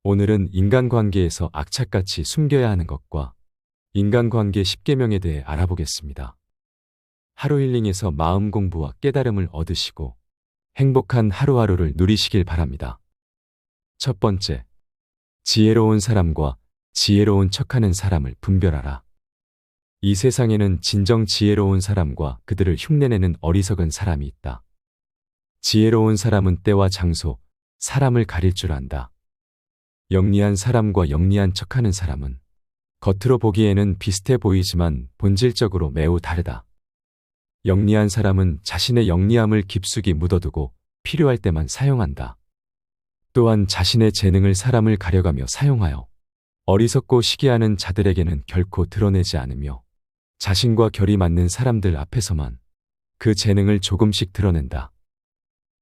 오늘은 인간관계에서 악착같이 숨겨야 하는 것과 인간관계 10계명에 대해 알아보겠습니다. 하루 힐링에서 마음 공부와 깨달음을 얻으시고 행복한 하루하루를 누리시길 바랍니다. 첫 번째, 지혜로운 사람과 지혜로운 척하는 사람을 분별하라. 이 세상에는 진정 지혜로운 사람과 그들을 흉내내는 어리석은 사람이 있다. 지혜로운 사람은 때와 장소, 사람을 가릴 줄 안다. 영리한 사람과 영리한 척하는 사람은 겉으로 보기에는 비슷해 보이지만 본질적으로 매우 다르다. 영리한 사람은 자신의 영리함을 깊숙이 묻어두고 필요할 때만 사용한다. 또한 자신의 재능을 사람을 가려가며 사용하여 어리석고 시기하는 자들에게는 결코 드러내지 않으며 자신과 결이 맞는 사람들 앞에서만 그 재능을 조금씩 드러낸다.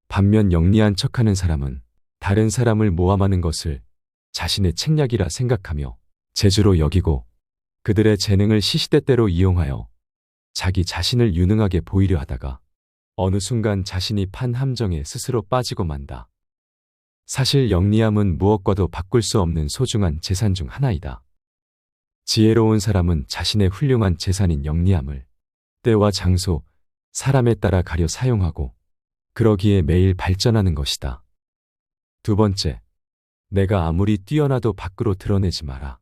반면 영리한 척하는 사람은 다른 사람을 모함하는 것을 자신의 책략이라 생각하며 재주로 여기고 그들의 재능을 시시때때로 이용하여 자기 자신을 유능하게 보이려 하다가 어느 순간 자신이 판 함정에 스스로 빠지고 만다. 사실 영리함은 무엇과도 바꿀 수 없는 소중한 재산 중 하나이다. 지혜로운 사람은 자신의 훌륭한 재산인 영리함을 때와 장소, 사람에 따라 가려 사용하고 그러기에 매일 발전하는 것이다. 두 번째, 내가 아무리 뛰어나도 밖으로 드러내지 마라.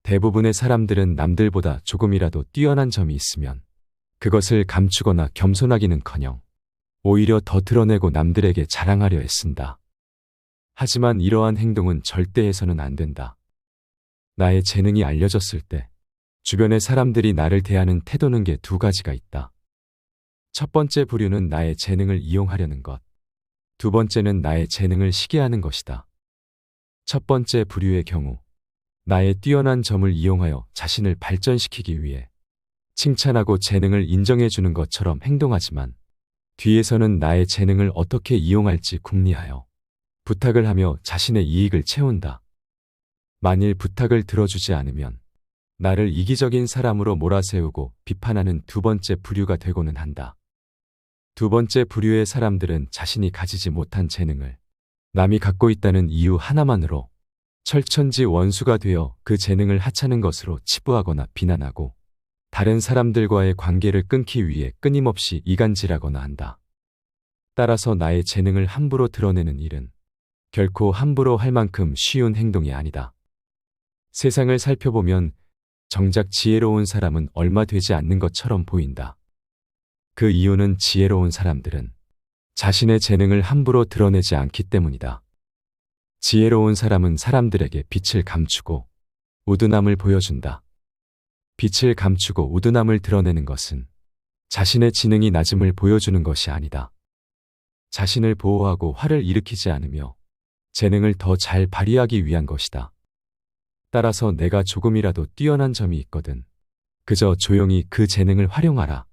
대부분의 사람들은 남들보다 조금이라도 뛰어난 점이 있으면 그것을 감추거나 겸손하기는커녕 오히려 더 드러내고 남들에게 자랑하려 애쓴다. 하지만 이러한 행동은 절대 해서는 안 된다. 나의 재능이 알려졌을 때 주변의 사람들이 나를 대하는 태도는 게 두 가지가 있다. 첫 번째 부류는 나의 재능을 이용하려는 것. 두 번째는 나의 재능을 시기하는 것이다. 첫 번째 부류의 경우 나의 뛰어난 점을 이용하여 자신을 발전시키기 위해 칭찬하고 재능을 인정해 주는 것처럼 행동하지만 뒤에서는 나의 재능을 어떻게 이용할지 궁리하여 부탁을 하며 자신의 이익을 채운다. 만일 부탁을 들어주지 않으면 나를 이기적인 사람으로 몰아세우고 비판하는 두 번째 부류가 되고는 한다. 두 번째 부류의 사람들은 자신이 가지지 못한 재능을 남이 갖고 있다는 이유 하나만으로 철천지 원수가 되어 그 재능을 하찮은 것으로 치부하거나 비난하고 다른 사람들과의 관계를 끊기 위해 끊임없이 이간질하거나 한다. 따라서 나의 재능을 함부로 드러내는 일은 결코 함부로 할 만큼 쉬운 행동이 아니다. 세상을 살펴보면 정작 지혜로운 사람은 얼마 되지 않는 것처럼 보인다. 그 이유는 지혜로운 사람들은 자신의 재능을 함부로 드러내지 않기 때문이다. 지혜로운 사람은 사람들에게 빛을 감추고 우둔함을 보여준다. 빛을 감추고 우둔함을 드러내는 것은 자신의 지능이 낮음을 보여주는 것이 아니다. 자신을 보호하고 화를 일으키지 않으며 재능을 더 잘 발휘하기 위한 것이다. 따라서 내가 조금이라도 뛰어난 점이 있거든 그저 조용히 그 재능을 활용하라.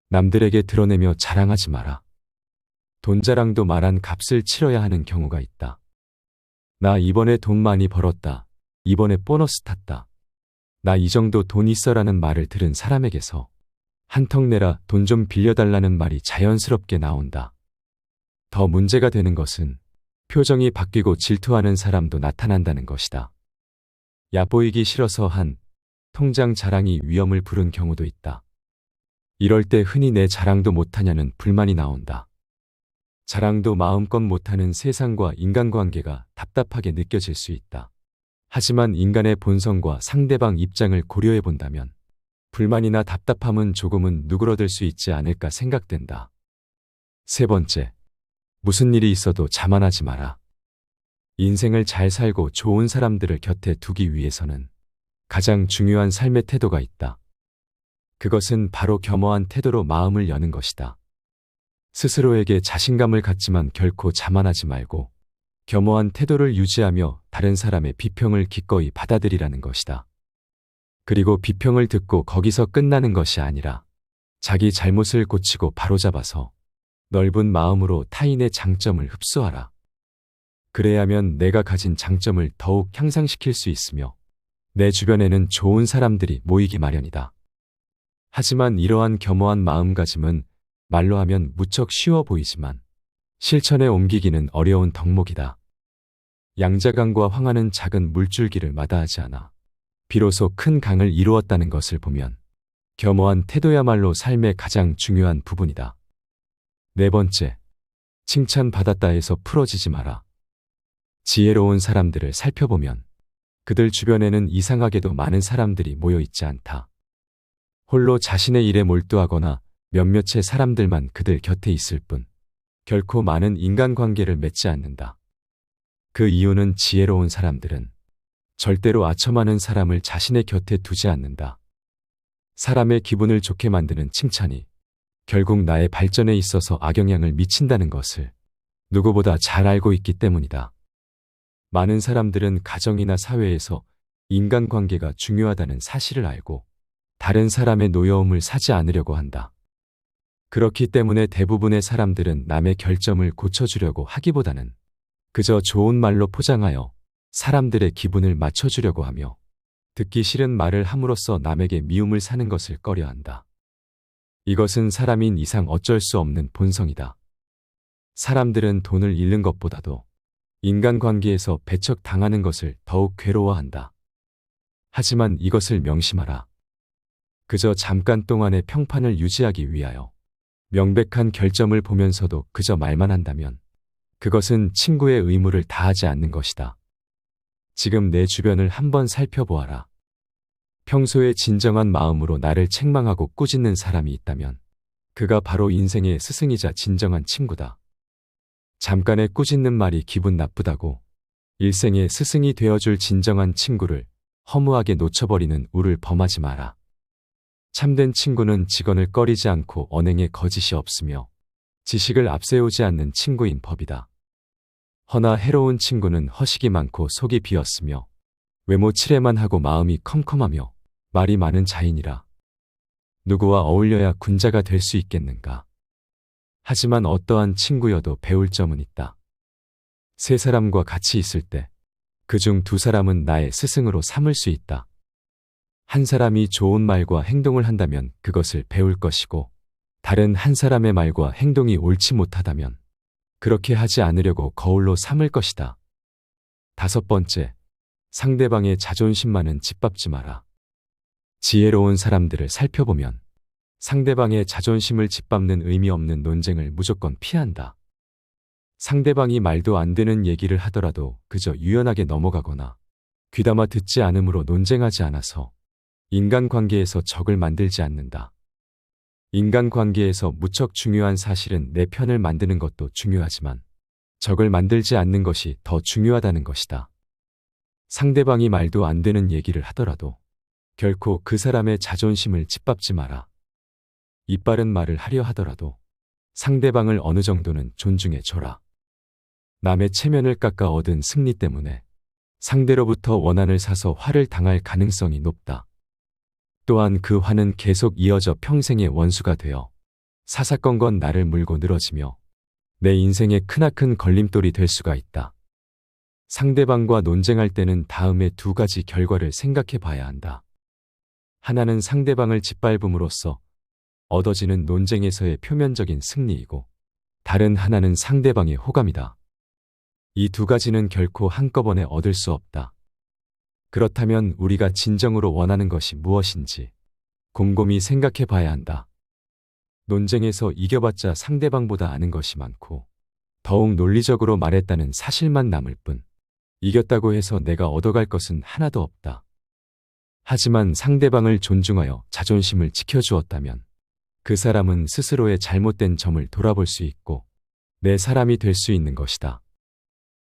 남들에게 드러내며 자랑하지 마라. 돈 자랑도 말한 값을 치러야 하는 경우가 있다. 나 이번에 돈 많이 벌었다. 이번에 보너스 탔다. 나 이 정도 돈 있어라는 말을 들은 사람에게서 한턱 내라 돈 좀 빌려달라는 말이 자연스럽게 나온다. 더 문제가 되는 것은 표정이 바뀌고 질투하는 사람도 나타난다는 것이다. 얕보이기 싫어서 한 통장 자랑이 위험을 부른 경우도 있다. 이럴 때 흔히 내 자랑도 못하냐는 불만이 나온다. 자랑도 마음껏 못하는 세상과 인간관계가 답답하게 느껴질 수 있다. 하지만 인간의 본성과 상대방 입장을 고려해 본다면 불만이나 답답함은 조금은 누그러들 수 있지 않을까 생각된다. 세 번째, 무슨 일이 있어도 자만하지 마라. 인생을 잘 살고 좋은 사람들을 곁에 두기 위해서는 가장 중요한 삶의 태도가 있다. 그것은 바로 겸허한 태도로 마음을 여는 것이다. 스스로에게 자신감을 갖지만 결코 자만하지 말고 겸허한 태도를 유지하며 다른 사람의 비평을 기꺼이 받아들이라는 것이다. 그리고 비평을 듣고 거기서 끝나는 것이 아니라 자기 잘못을 고치고 바로잡아서 넓은 마음으로 타인의 장점을 흡수하라. 그래야만 내가 가진 장점을 더욱 향상시킬 수 있으며 내 주변에는 좋은 사람들이 모이기 마련이다. 하지만 이러한 겸허한 마음가짐은 말로 하면 무척 쉬워 보이지만 실천에 옮기기는 어려운 덕목이다. 양자강과 황하는 작은 물줄기를 마다하지 않아 비로소 큰 강을 이루었다는 것을 보면 겸허한 태도야말로 삶의 가장 중요한 부분이다. 네 번째, 칭찬받았다 해서 풀어지지 마라. 지혜로운 사람들을 살펴보면 그들 주변에는 이상하게도 많은 사람들이 모여 있지 않다. 홀로 자신의 일에 몰두하거나 몇몇의 사람들만 그들 곁에 있을 뿐 결코 많은 인간관계를 맺지 않는다. 그 이유는 지혜로운 사람들은 절대로 아첨하는 사람을 자신의 곁에 두지 않는다. 사람의 기분을 좋게 만드는 칭찬이 결국 나의 발전에 있어서 악영향을 미친다는 것을 누구보다 잘 알고 있기 때문이다. 많은 사람들은 가정이나 사회에서 인간관계가 중요하다는 사실을 알고 다른 사람의 노여움을 사지 않으려고 한다. 그렇기 때문에 대부분의 사람들은 남의 결점을 고쳐주려고 하기보다는 그저 좋은 말로 포장하여 사람들의 기분을 맞춰주려고 하며 듣기 싫은 말을 함으로써 남에게 미움을 사는 것을 꺼려한다. 이것은 사람인 이상 어쩔 수 없는 본성이다. 사람들은 돈을 잃는 것보다도 인간관계에서 배척당하는 것을 더욱 괴로워한다. 하지만 이것을 명심하라. 그저 잠깐 동안의 평판을 유지하기 위하여 명백한 결점을 보면서도 그저 말만 한다면 그것은 친구의 의무를 다하지 않는 것이다. 지금 내 주변을 한번 살펴보아라. 평소에 진정한 마음으로 나를 책망하고 꾸짖는 사람이 있다면 그가 바로 인생의 스승이자 진정한 친구다. 잠깐의 꾸짖는 말이 기분 나쁘다고 일생의 스승이 되어줄 진정한 친구를 허무하게 놓쳐버리는 우를 범하지 마라. 참된 친구는 직언을 꺼리지 않고 언행에 거짓이 없으며 지식을 앞세우지 않는 친구인 법이다. 허나 해로운 친구는 허식이 많고 속이 비었으며 외모 칠해만 하고 마음이 컴컴하며 말이 많은 자인이라. 누구와 어울려야 군자가 될 수 있겠는가? 하지만 어떠한 친구여도 배울 점은 있다. 세 사람과 같이 있을 때 그중 두 사람은 나의 스승으로 삼을 수 있다. 한 사람이 좋은 말과 행동을 한다면 그것을 배울 것이고 다른 한 사람의 말과 행동이 옳지 못하다면 그렇게 하지 않으려고 거울로 삼을 것이다. 다섯 번째, 상대방의 자존심만은 짓밟지 마라. 지혜로운 사람들을 살펴보면 상대방의 자존심을 짓밟는 의미 없는 논쟁을 무조건 피한다. 상대방이 말도 안 되는 얘기를 하더라도 그저 유연하게 넘어가거나 귀담아 듣지 않으므로 논쟁하지 않아서 인간관계에서 적을 만들지 않는다. 인간관계에서 무척 중요한 사실은 내 편을 만드는 것도 중요하지만 적을 만들지 않는 것이 더 중요하다는 것이다. 상대방이 말도 안 되는 얘기를 하더라도 결코 그 사람의 자존심을 짓밟지 마라. 이빠른 말을 하려 하더라도 상대방을 어느 정도는 존중해 줘라. 남의 체면을 깎아 얻은 승리 때문에 상대로부터 원한을 사서 화를 당할 가능성이 높다. 또한 그 화는 계속 이어져 평생의 원수가 되어 사사건건 나를 물고 늘어지며 내 인생의 크나큰 걸림돌이 될 수가 있다. 상대방과 논쟁할 때는 다음의 두 가지 결과를 생각해 봐야 한다. 하나는 상대방을 짓밟음으로써 얻어지는 논쟁에서의 표면적인 승리이고 다른 하나는 상대방의 호감이다. 이 두 가지는 결코 한꺼번에 얻을 수 없다. 그렇다면 우리가 진정으로 원하는 것이 무엇인지 곰곰이 생각해 봐야 한다. 논쟁에서 이겨봤자 상대방보다 아는 것이 많고 더욱 논리적으로 말했다는 사실만 남을 뿐 이겼다고 해서 내가 얻어갈 것은 하나도 없다. 하지만 상대방을 존중하여 자존심을 지켜주었다면 그 사람은 스스로의 잘못된 점을 돌아볼 수 있고 내 사람이 될 수 있는 것이다.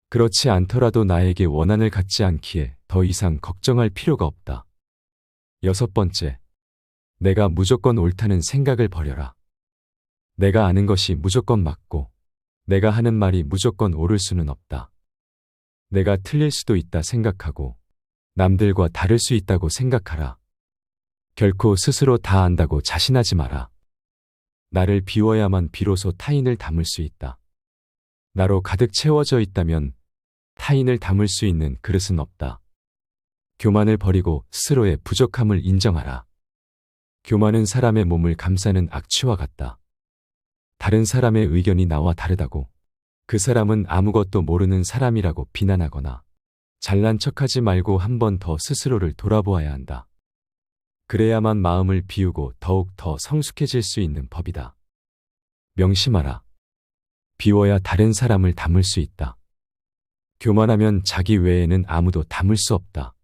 그렇지 않더라도 나에게 원한을 갖지 않기에 더 이상 걱정할 필요가 없다. 여섯 번째, 내가 무조건 옳다는 생각을 버려라. 내가 아는 것이 무조건 맞고 내가 하는 말이 무조건 옳을 수는 없다. 내가 틀릴 수도 있다 생각하고 남들과 다를 수 있다고 생각하라. 결코 스스로 다 안다고 자신하지 마라. 나를 비워야만 비로소 타인을 담을 수 있다. 나로 가득 채워져 있다면 타인을 담을 수 있는 그릇은 없다. 교만을 버리고 스스로의 부족함을 인정하라. 교만은 사람의 몸을 감싸는 악취와 같다. 다른 사람의 의견이 나와 다르다고 그 사람은 아무것도 모르는 사람이라고 비난하거나 잘난 척하지 말고 한 번 더 스스로를 돌아보아야 한다. 그래야만 마음을 비우고 더욱 더 성숙해질 수 있는 법이다. 명심하라. 비워야 다른 사람을 담을 수 있다. 교만하면 자기 외에는 아무도 담을 수 없다.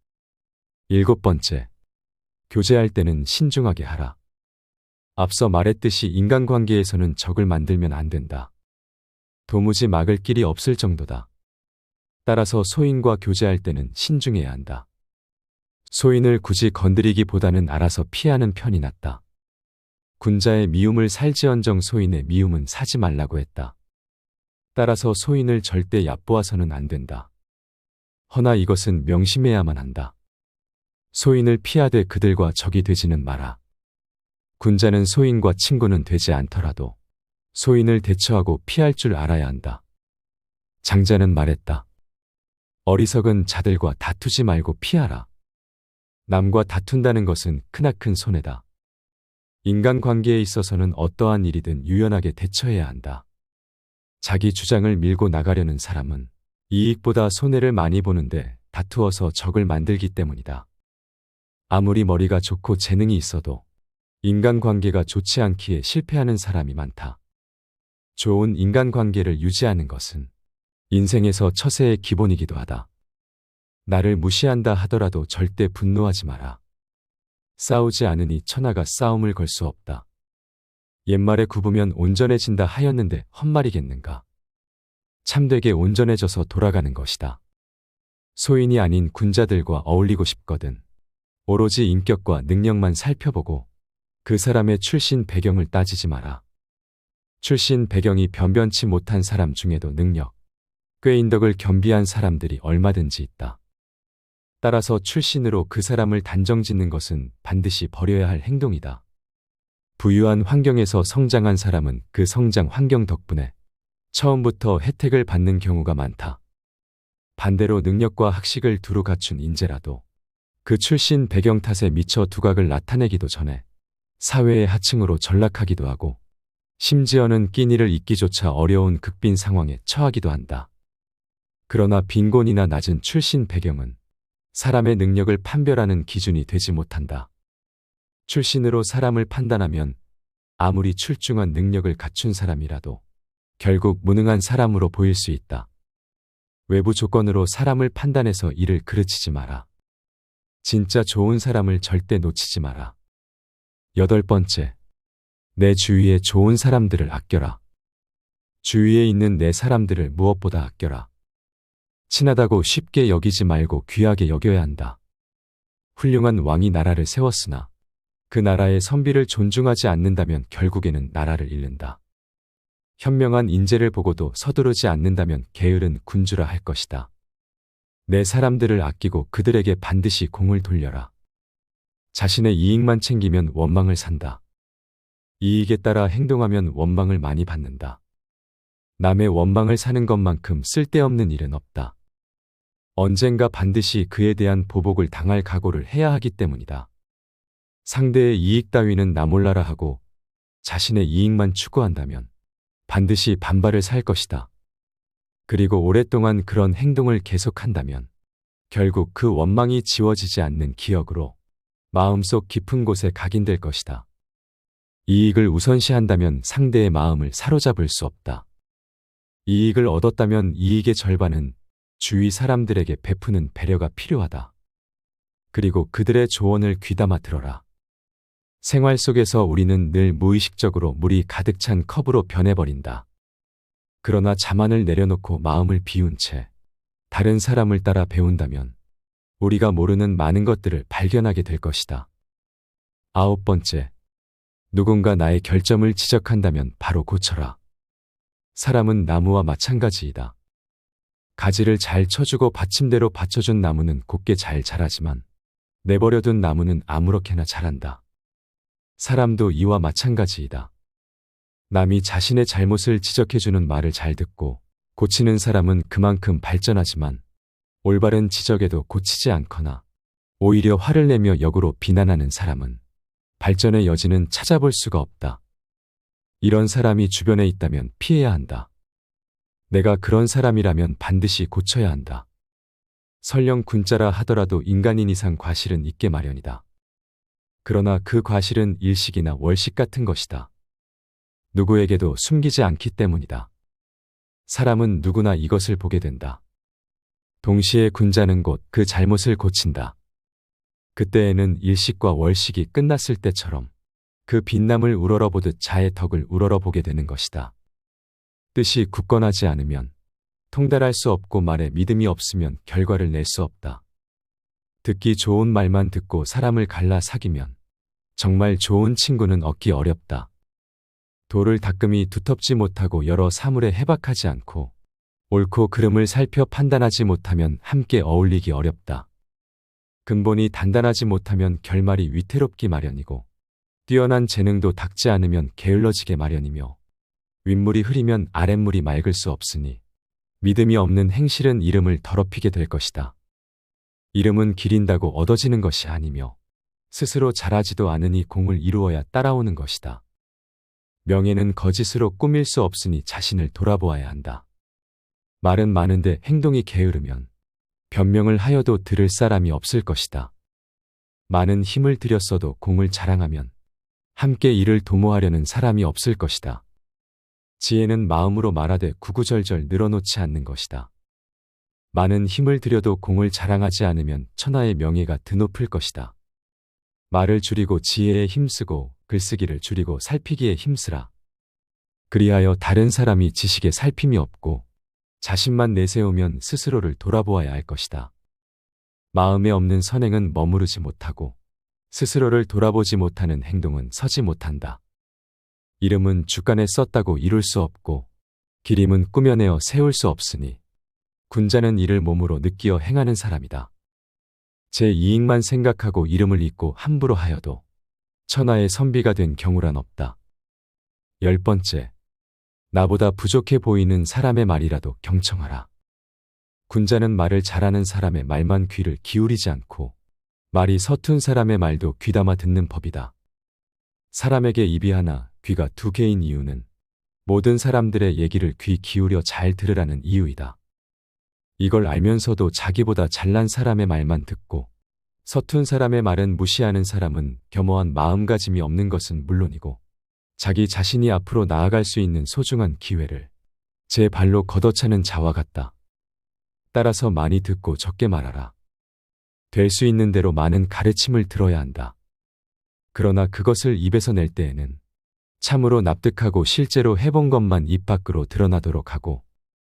7번째, 교제할 때는 신중하게 하라. 앞서 말했듯이 인간관계에서는 적을 만들면 안 된다. 도무지 막을 길이 없을 정도다. 따라서 소인과 교제할 때는 신중해야 한다. 소인을 굳이 건드리기보다는 알아서 피하는 편이 낫다. 군자의 미움을 살지언정 소인의 미움은 사지 말라고 했다. 따라서 소인을 절대 얕보아서는 안 된다. 허나 이것은 명심해야만 한다. 소인을 피하되 그들과 적이 되지는 마라. 군자는 소인과 친구는 되지 않더라도 소인을 대처하고 피할 줄 알아야 한다. 장자는 말했다. 어리석은 자들과 다투지 말고 피하라. 남과 다툰다는 것은 크나큰 손해다. 인간관계에 있어서는 어떠한 일이든 유연하게 대처해야 한다. 자기 주장을 밀고 나가려는 사람은 이익보다 손해를 많이 보는데 다투어서 적을 만들기 때문이다. 아무리 머리가 좋고 재능이 있어도 인간관계가 좋지 않기에 실패하는 사람이 많다. 좋은 인간관계를 유지하는 것은 인생에서 처세의 기본이기도 하다. 나를 무시한다 하더라도 절대 분노하지 마라. 싸우지 않으니 천하가 싸움을 걸 수 없다. 옛말에 굽으면 온전해진다 하였는데 헛말이겠는가. 참되게 온전해져서 돌아가는 것이다. 소인이 아닌 군자들과 어울리고 싶거든 오로지 인격과 능력만 살펴보고 그 사람의 출신 배경을 따지지 마라. 출신 배경이 변변치 못한 사람 중에도 능력, 꾀인덕을 겸비한 사람들이 얼마든지 있다. 따라서 출신으로 그 사람을 단정짓는 것은 반드시 버려야 할 행동이다. 부유한 환경에서 성장한 사람은 그 성장 환경 덕분에 처음부터 혜택을 받는 경우가 많다. 반대로 능력과 학식을 두루 갖춘 인재라도 그 출신 배경 탓에 미처 두각을 나타내기도 전에 사회의 하층으로 전락하기도 하고 심지어는 끼니를 잇기조차 어려운 극빈 상황에 처하기도 한다. 그러나 빈곤이나 낮은 출신 배경은 사람의 능력을 판별하는 기준이 되지 못한다. 출신으로 사람을 판단하면 아무리 출중한 능력을 갖춘 사람이라도 결국 무능한 사람으로 보일 수 있다. 외부 조건으로 사람을 판단해서 이를 그르치지 마라. 진짜 좋은 사람을 절대 놓치지 마라. 8번째, 내 주위에 좋은 사람들을 아껴라. 주위에 있는 내 사람들을 무엇보다 아껴라. 친하다고 쉽게 여기지 말고 귀하게 여겨야 한다. 훌륭한 왕이 나라를 세웠으나 그 나라의 선비를 존중하지 않는다면 결국에는 나라를 잃는다. 현명한 인재를 보고도 서두르지 않는다면 게으른 군주라 할 것이다. 내 사람들을 아끼고 그들에게 반드시 공을 돌려라. 자신의 이익만 챙기면 원망을 산다. 이익에 따라 행동하면 원망을 많이 받는다. 남의 원망을 사는 것만큼 쓸데없는 일은 없다. 언젠가 반드시 그에 대한 보복을 당할 각오를 해야 하기 때문이다. 상대의 이익 따위는 나 몰라라 하고 자신의 이익만 추구한다면 반드시 반발을 살 것이다. 그리고 오랫동안 그런 행동을 계속한다면 결국 그 원망이 지워지지 않는 기억으로 마음속 깊은 곳에 각인될 것이다. 이익을 우선시한다면 상대의 마음을 사로잡을 수 없다. 이익을 얻었다면 이익의 절반은 주위 사람들에게 베푸는 배려가 필요하다. 그리고 그들의 조언을 귀담아 들어라. 생활 속에서 우리는 늘 무의식적으로 물이 가득 찬 컵으로 변해버린다. 그러나 자만을 내려놓고 마음을 비운 채 다른 사람을 따라 배운다면 우리가 모르는 많은 것들을 발견하게 될 것이다. 9번째, 누군가 나의 결점을 지적한다면 바로 고쳐라. 사람은 나무와 마찬가지이다. 가지를 잘 쳐주고 받침대로 받쳐준 나무는 곱게 잘 자라지만 내버려둔 나무는 아무렇게나 자란다. 사람도 이와 마찬가지이다. 남이 자신의 잘못을 지적해주는 말을 잘 듣고 고치는 사람은 그만큼 발전하지만 올바른 지적에도 고치지 않거나 오히려 화를 내며 역으로 비난하는 사람은 발전의 여지는 찾아볼 수가 없다. 이런 사람이 주변에 있다면 피해야 한다. 내가 그런 사람이라면 반드시 고쳐야 한다. 설령 군자라 하더라도 인간인 이상 과실은 있게 마련이다. 그러나 그 과실은 일식이나 월식 같은 것이다. 누구에게도 숨기지 않기 때문이다. 사람은 누구나 이것을 보게 된다. 동시에 군자는 곧 그 잘못을 고친다. 그때에는 일식과 월식이 끝났을 때처럼 그 빛남을 우러러보듯 자의 덕을 우러러보게 되는 것이다. 뜻이 굳건하지 않으면, 통달할 수 없고 말에 믿음이 없으면 결과를 낼 수 없다. 듣기 좋은 말만 듣고 사람을 갈라 사귀면 정말 좋은 친구는 얻기 어렵다. 돌을 닦음이 두텁지 못하고 여러 사물에 해박하지 않고 옳고 그름을 살펴 판단하지 못하면 함께 어울리기 어렵다. 근본이 단단하지 못하면 결말이 위태롭기 마련이고 뛰어난 재능도 닦지 않으면 게을러지게 마련이며 윗물이 흐리면 아랫물이 맑을 수 없으니 믿음이 없는 행실은 이름을 더럽히게 될 것이다. 이름은 기린다고 얻어지는 것이 아니며 스스로 잘하지도 않으니 공을 이루어야 따라오는 것이다. 명예는 거짓으로 꾸밀 수 없으니 자신을 돌아보아야 한다. 말은 많은데 행동이 게으르면 변명을 하여도 들을 사람이 없을 것이다. 많은 힘을 들였어도 공을 자랑하면 함께 이를 도모하려는 사람이 없을 것이다. 지혜는 마음으로 말하되 구구절절 늘어놓지 않는 것이다. 많은 힘을 들여도 공을 자랑하지 않으면 천하의 명예가 드높을 것이다. 말을 줄이고 지혜에 힘쓰고 글쓰기를 줄이고 살피기에 힘쓰라. 그리하여 다른 사람이 지식에 살핌이 없고 자신만 내세우면 스스로를 돌아보아야 할 것이다. 마음에 없는 선행은 머무르지 못하고 스스로를 돌아보지 못하는 행동은 서지 못한다. 이름은 주간에 썼다고 이룰 수 없고 기림은 꾸며내어 세울 수 없으니 군자는 이를 몸으로 느끼어 행하는 사람이다. 제 이익만 생각하고 이름을 잊고 함부로 하여도 천하의 선비가 된 경우란 없다. 10번째, 나보다 부족해 보이는 사람의 말이라도 경청하라. 군자는 말을 잘하는 사람의 말만 귀를 기울이지 않고 말이 서툰 사람의 말도 귀담아 듣는 법이다. 사람에게 입이 하나, 귀가 두 개인 이유는 모든 사람들의 얘기를 귀 기울여 잘 들으라는 이유이다. 이걸 알면서도 자기보다 잘난 사람의 말만 듣고 서툰 사람의 말은 무시하는 사람은 겸허한 마음가짐이 없는 것은 물론이고 자기 자신이 앞으로 나아갈 수 있는 소중한 기회를 제 발로 걷어차는 자와 같다. 따라서 많이 듣고 적게 말하라. 될 수 있는 대로 많은 가르침을 들어야 한다. 그러나 그것을 입에서 낼 때에는 참으로 납득하고 실제로 해본 것만 입 밖으로 드러나도록 하고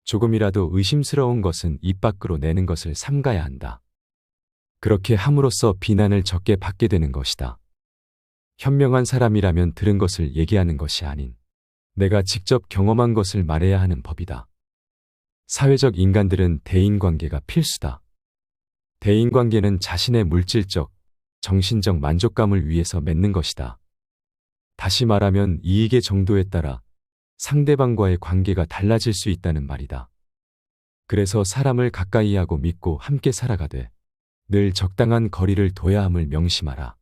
조금이라도 의심스러운 것은 입 밖으로 내는 것을 삼가야 한다. 그렇게 함으로써 비난을 적게 받게 되는 것이다. 현명한 사람이라면 들은 것을 얘기하는 것이 아닌 내가 직접 경험한 것을 말해야 하는 법이다. 사회적 인간들은 대인관계가 필수다. 대인관계는 자신의 물질적, 정신적 만족감을 위해서 맺는 것이다. 다시 말하면 이익의 정도에 따라 상대방과의 관계가 달라질 수 있다는 말이다. 그래서 사람을 가까이 하고 믿고 함께 살아가되 늘 적당한 거리를 둬야 함을 명심하라.